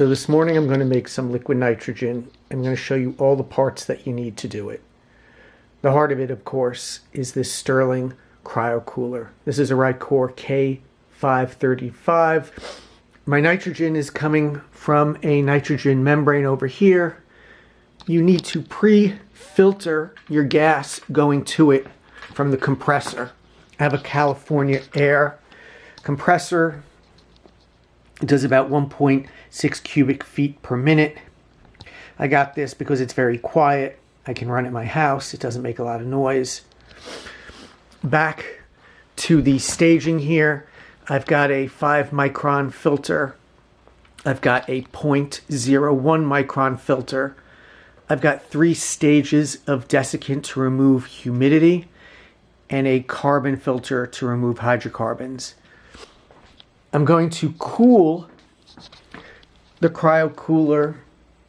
So this morning I'm going to make some liquid nitrogen. I'm going to show you all the parts that you need to do it. The heart of it, of course, is this Stirling cryocooler. This is a Rycor K535. My nitrogen is coming from a nitrogen membrane over here. You need to pre-filter your gas going to it from the compressor. I have a California Air compressor. It does about 1.6 cubic feet per minute. I got this because it's very quiet. I can run at my house. It doesn't make a lot of noise. Back to the staging here. I've got a 5 micron filter. I've got a 0.01 micron filter. I've got 3 stages of desiccant to remove humidity and a carbon filter to remove hydrocarbons. I'm going to cool the cryocooler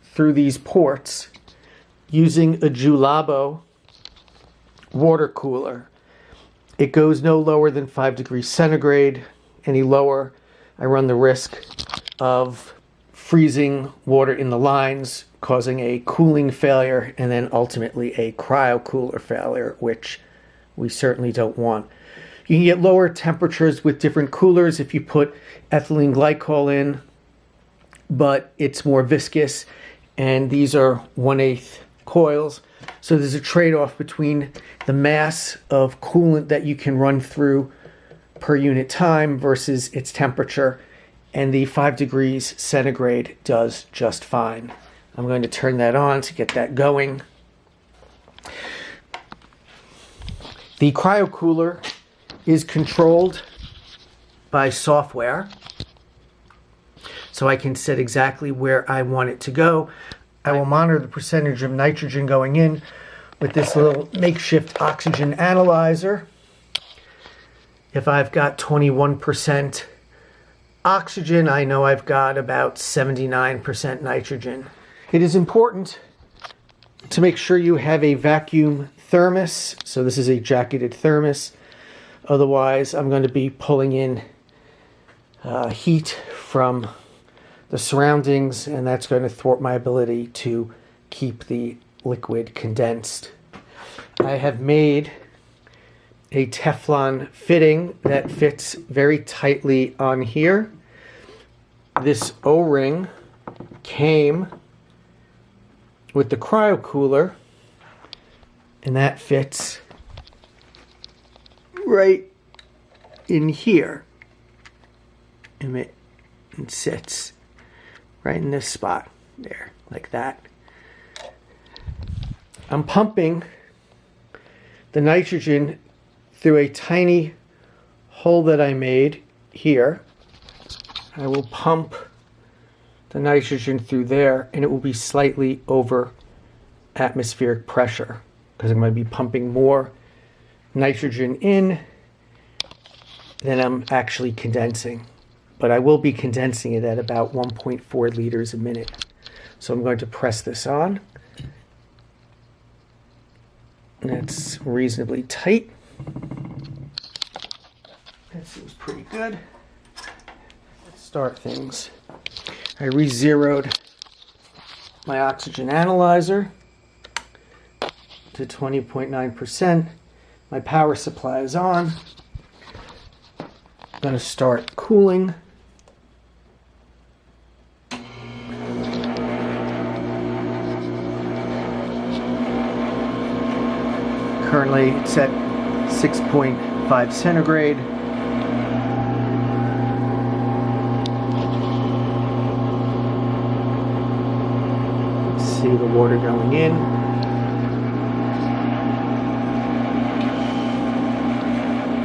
through these ports using a Julabo water cooler. It goes no lower than 5 degrees centigrade. Any lower, I run the risk of freezing water in the lines, causing a cooling failure, and then ultimately a cryocooler failure, which we certainly don't want. You can get lower temperatures with different coolers if you put ethylene glycol in, but it's more viscous, and these are 1/8 coils. So there's a trade-off between the mass of coolant that you can run through per unit time versus its temperature, and the 5 degrees centigrade does just fine. I'm going to turn that on to get that going. The cryocooler is controlled by software, so I can set exactly where I want it to go. I will monitor the percentage of nitrogen going in with this little makeshift oxygen analyzer. If I've got 21% oxygen, I know I've got about 79% nitrogen. It is important to make sure you have a vacuum thermos. So this is a jacketed thermos. Otherwise, I'm going to be pulling in heat from the surroundings, and that's going to thwart my ability to keep the liquid condensed. I have made a Teflon fitting that fits very tightly on here. This O-ring came with the cryocooler, and that fits right in here, and it sits right in this spot there, like that. I'm pumping the nitrogen through a tiny hole that I made here. I will pump the nitrogen through there, and it will be slightly over atmospheric pressure because I'm going to be pumping more nitrogen in than I'm actually condensing. But I will be condensing it at about 1.4 liters a minute. So I'm going to press this on. That's reasonably tight. That seems pretty good. Let's start things. I re-zeroed my oxygen analyzer to 20.9%. My power supply is on. I'm going to start cooling. Currently it's at 6.5 centigrade. See the water going in.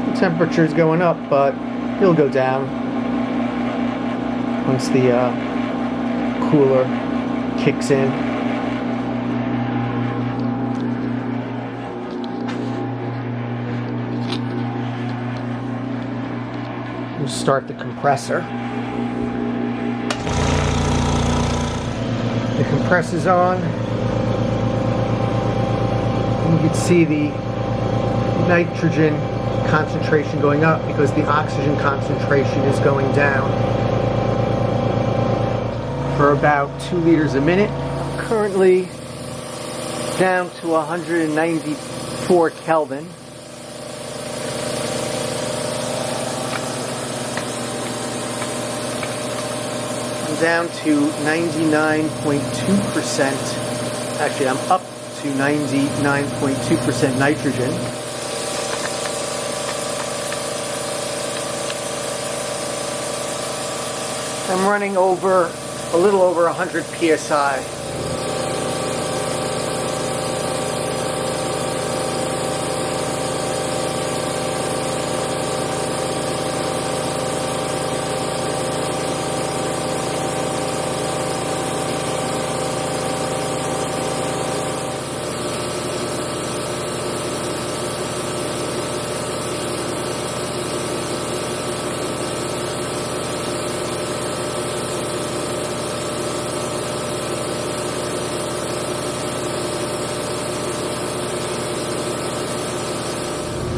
The temperature is going up, but it'll go down once the cooler kicks in. We'll start the compressor. The compressor's on. And you can see the nitrogen concentration going up because the oxygen concentration is going down. for about 2 liters a minute. I'm currently down to 194 Kelvin. I'm down to 99.2%. Actually, I'm up to 99.2% nitrogen. I'm running over a little over 100 psi.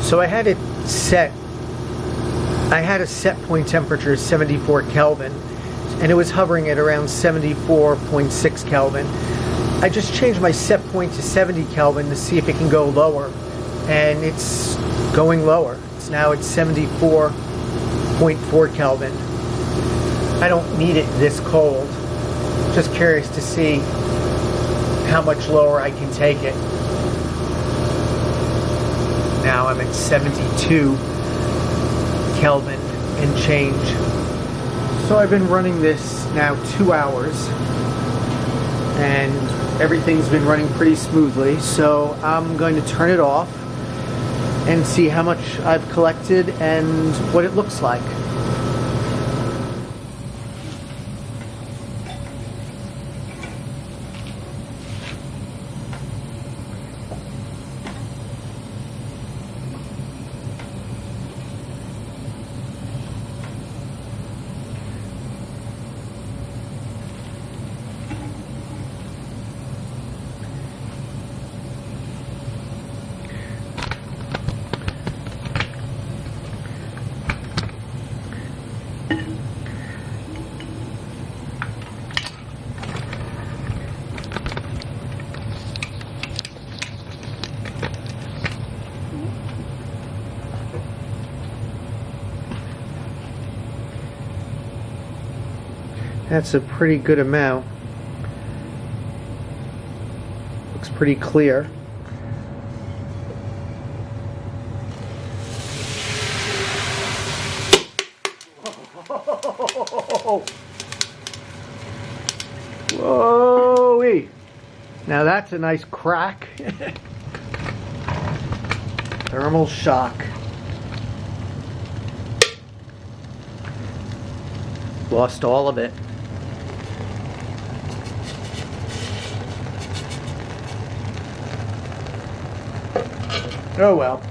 So I had a set point temperature of 74 Kelvin, and it was hovering at around 74.6 Kelvin. I just changed my set point to 70 Kelvin to see if it can go lower, and it's going lower. It's now at 74.4 Kelvin. I don't need it this cold. Just curious to see how much lower I can take it. Now I'm at 72 Kelvin and change. So I've been running this now 2 hours, and everything's been running pretty smoothly. So I'm going to turn it off and see how much I've collected and what it looks like. That's a pretty good amount. Looks pretty clear. Whoa! Now that's a nice crack. Thermal shock. Lost all of it. Oh well.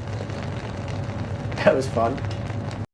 That was fun.